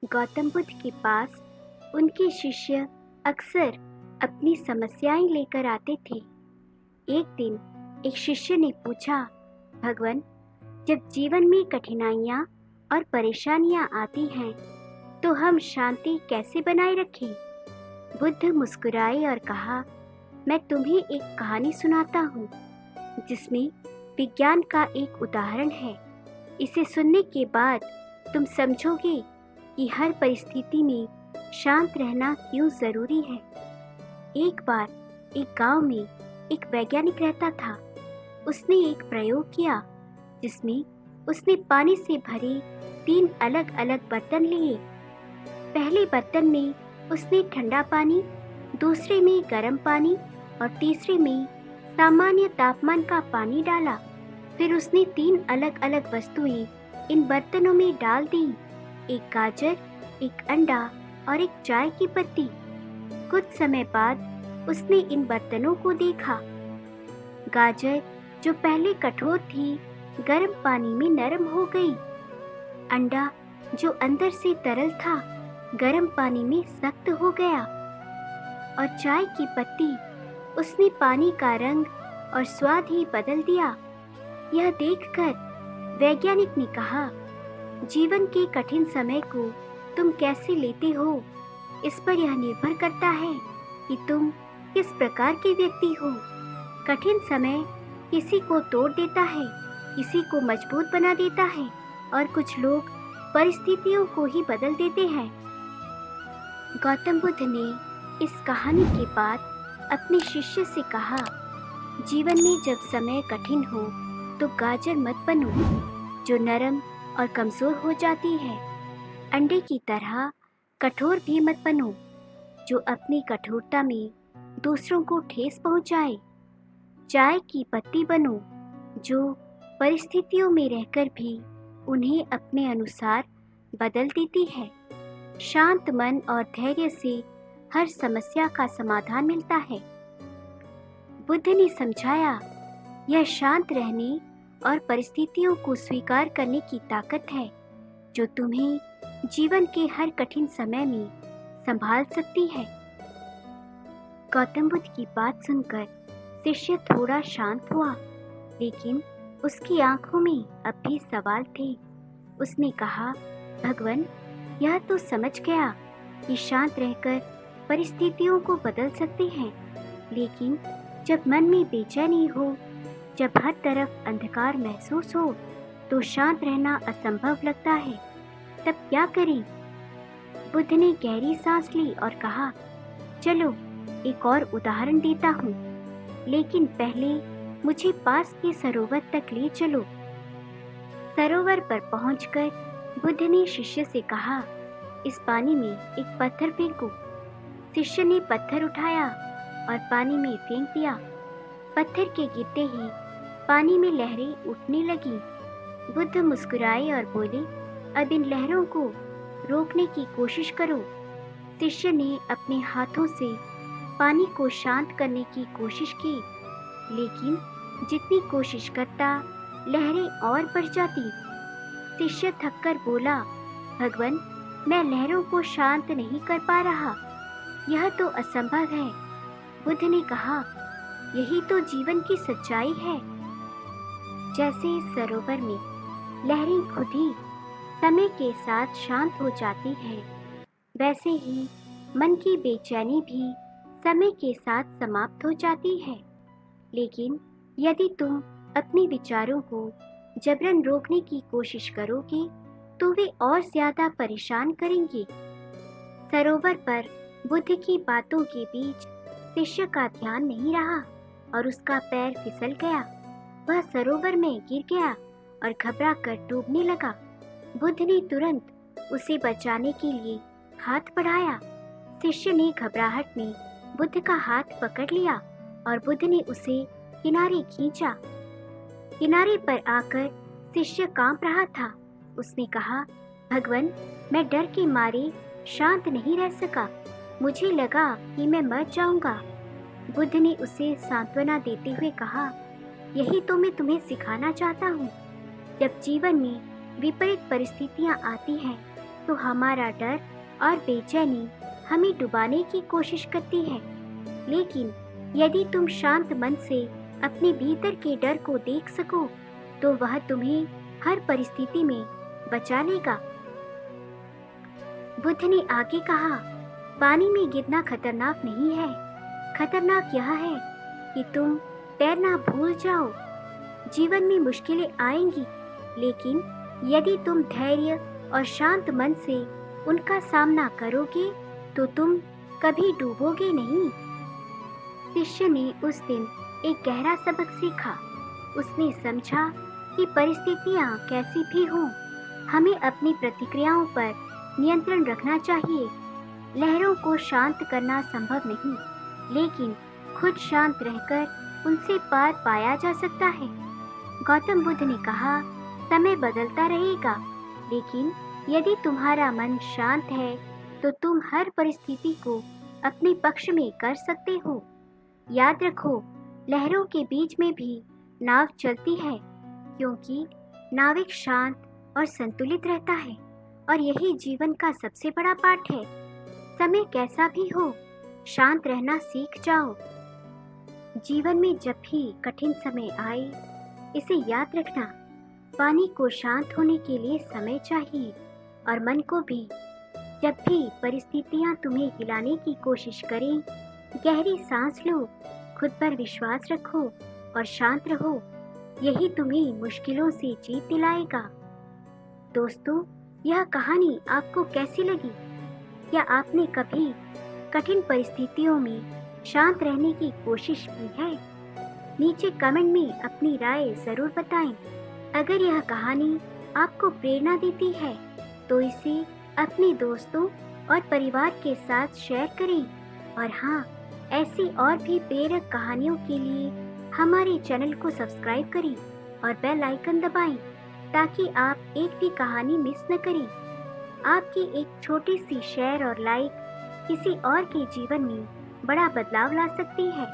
गौतम बुद्ध के पास उनके शिष्य अक्सर अपनी समस्याएं लेकर आते थे। एक दिन एक शिष्य ने पूछा, भगवान, जब जीवन में कठिनाइयां और परेशानियां आती हैं तो हम शांति कैसे बनाए रखें? बुद्ध मुस्कुराए और कहा, मैं तुम्हें एक कहानी सुनाता हूँ जिसमें विज्ञान का एक उदाहरण है। इसे सुनने के बाद तुम समझोगे कि हर परिस्थिति में शांत रहना क्यों जरूरी है। एक बार एक गांव में एक वैज्ञानिक रहता था। उसने एक प्रयोग किया जिसमें उसने पानी से भरे 3 अलग अलग बर्तन लिए। पहले बर्तन में उसने ठंडा पानी, दूसरे में गर्म पानी और तीसरे में सामान्य तापमान का पानी डाला। फिर उसने 3 अलग अलग वस्तुएं इन बर्तनों में डाल दी, एक गाजर, एक अंडा और एक चाय की पत्ती। कुछ समय बाद उसने इन बर्तनों को देखा। गाजर जो पहले कठोर थी, गर्म पानी में नरम हो गई। अंडा जो अंदर से तरल था, गर्म पानी में सख्त हो गया। और चाय की पत्ती, उसने पानी का रंग और स्वाद ही बदल दिया। यह देखकर वैज्ञानिक ने कहा, जीवन के कठिन समय को तुम कैसे लेते हो, इस पर यह निर्भर करता है कि तुम किस प्रकार के व्यक्ति हो। कठिन समय किसी को तोड़ देता है, किसी को मजबूत बना देता है और कुछ लोग परिस्थितियों को ही बदल देते हैं। गौतम बुद्ध ने इस कहानी के बाद अपने शिष्य से कहा, जीवन में जब समय कठिन हो तो गाजर मत बनो जो नरम और कमजोर हो जाती है। अंडे की तरह कठोर भी मत बनो जो अपनी कठोरता में दूसरों को ठेस पहुंचाए। चाय की पत्ती बनो जो परिस्थितियों में रहकर भी उन्हें अपने अनुसार बदल देती है। शांत मन और धैर्य से हर समस्या का समाधान मिलता है। बुद्ध ने समझाया, यह शांत रहने और परिस्थितियों को स्वीकार करने की ताकत है जो तुम्हें जीवन के हर कठिन समय में संभाल सकती है। गौतम बुद्ध की बात सुनकर शिष्य थोड़ा शांत हुआ, लेकिन उसकी आंखों में अब भी सवाल थे। उसने कहा, भगवान, यह तो समझ गया कि शांत रहकर परिस्थितियों को बदल सकते हैं, लेकिन जब मन में बेचैनी हो, जब हर तरफ अंधकार महसूस हो, तो शांत रहना असंभव लगता है। तब क्या करें? बुद्ध ने गहरी सांस ली और कहा, चलो एक और उदाहरण देता हूँ, लेकिन पहले मुझे पास के सरोवर तक ले चलो। सरोवर पर पहुंचकर बुद्ध ने शिष्य से कहा, इस पानी में एक पत्थर फेंको। शिष्य ने पत्थर उठाया और पानी में फेंक दिया। पत्थर के गिरते ही पानी में लहरें उठने लगी। बुद्ध मुस्कुराए और बोले, अब इन लहरों को रोकने की कोशिश करो। शिष्य ने अपने हाथों से पानी को शांत करने की कोशिश की, लेकिन जितनी कोशिश करता, लहरें और बढ़ जाती। शिष्य थककर बोला, भगवान, मैं लहरों को शांत नहीं कर पा रहा, यह तो असंभव है। बुद्ध ने कहा, यही तो जीवन की सच्चाई है। जैसे इस सरोवर में लहरें खुद ही समय के साथ शांत हो जाती हैं, वैसे ही मन की बेचैनी भी समय के साथ समाप्त हो जाती है। लेकिन यदि तुम अपने विचारों को जबरन रोकने की कोशिश करोगे तो वे और ज्यादा परेशान करेंगे। सरोवर पर बुद्ध की बातों के बीच शिष्य का ध्यान नहीं रहा और उसका पैर फिसल गया। वह सरोवर में गिर गया और घबरा कर डूबने लगा। बुद्ध ने तुरंत उसे बचाने के लिए हाथ बढ़ाया। शिष्य ने घबराहट में बुद्ध का हाथ पकड़ लिया और बुद्ध ने उसे किनारे खींचा। किनारे पर आकर शिष्य कांप रहा था। उसने कहा, भगवान, मैं डर के मारे शांत नहीं रह सका, मुझे लगा कि मैं मर जाऊंगा। बुद्ध ने उसे सांत्वना देते हुए कहा, यही तो मैं तुम्हें सिखाना चाहता हूँ। जब जीवन में विपरीत परिस्थितियाँ आती हैं तो हमारा डर और बेचैनी हमें डुबाने की कोशिश करती है। लेकिन यदि तुम शांत मन से अपने भीतर के डर को देख सको तो वह तुम्हें हर परिस्थिति में बचा लेगा। बुद्ध ने आगे कहा, पानी में गिरना खतरनाक नहीं है, खतरनाक यह है कि तुम तैरना भूल जाओ। जीवन में मुश्किलें आएंगी, लेकिन यदि तुम धैर्य और शांत मन से उनका सामना करोगे तो तुम कभी डूबोगे नहीं। शिष्य ने उस दिन एक गहरा सबक सीखा। उसने समझा कि परिस्थितियां कैसी भी हों, हमें अपनी प्रतिक्रियाओं पर नियंत्रण रखना चाहिए। लहरों को शांत करना संभव नहीं, लेकिन खुद शांत रहकर उनसे पार पाया जा सकता है। गौतम बुद्ध ने कहा, समय बदलता रहेगा, लेकिन यदि तुम्हारा मन शांत है तो तुम हर परिस्थिति को अपने पक्ष में कर सकते हो। याद रखो, लहरों के बीच में भी नाव चलती है, क्योंकि नाविक शांत और संतुलित रहता है, और यही जीवन का सबसे बड़ा पाठ है। समय कैसा भी हो, शांत रहना सीख जाओ। जीवन में जब भी कठिन समय आए, इसे याद रखना, पानी को शांत होने के लिए समय चाहिए, और मन को भी। जब भी परिस्थितियां तुम्हें हिलाने की कोशिश करें, गहरी सांस लो, खुद पर विश्वास रखो और शांत रहो। यही तुम्हें मुश्किलों से जीत दिलाएगा। दोस्तों, यह कहानी आपको कैसी लगी? क्या आपने कभी कठिन परिस्थितियों में शांत रहने की कोशिश की है? नीचे कमेंट में अपनी राय ज़रूर बताएं। अगर यह कहानी आपको प्रेरणा देती है तो इसे अपने दोस्तों और परिवार के साथ शेयर करें। और हाँ, ऐसी और भी प्रेरक कहानियों के लिए हमारे चैनल को सब्सक्राइब करें और बेल आइकन दबाएं, ताकि आप एक भी कहानी मिस न करें। आपकी एक छोटी सी शेयर और लाइक किसी और के जीवन में बड़ा बदलाव ला सकती है।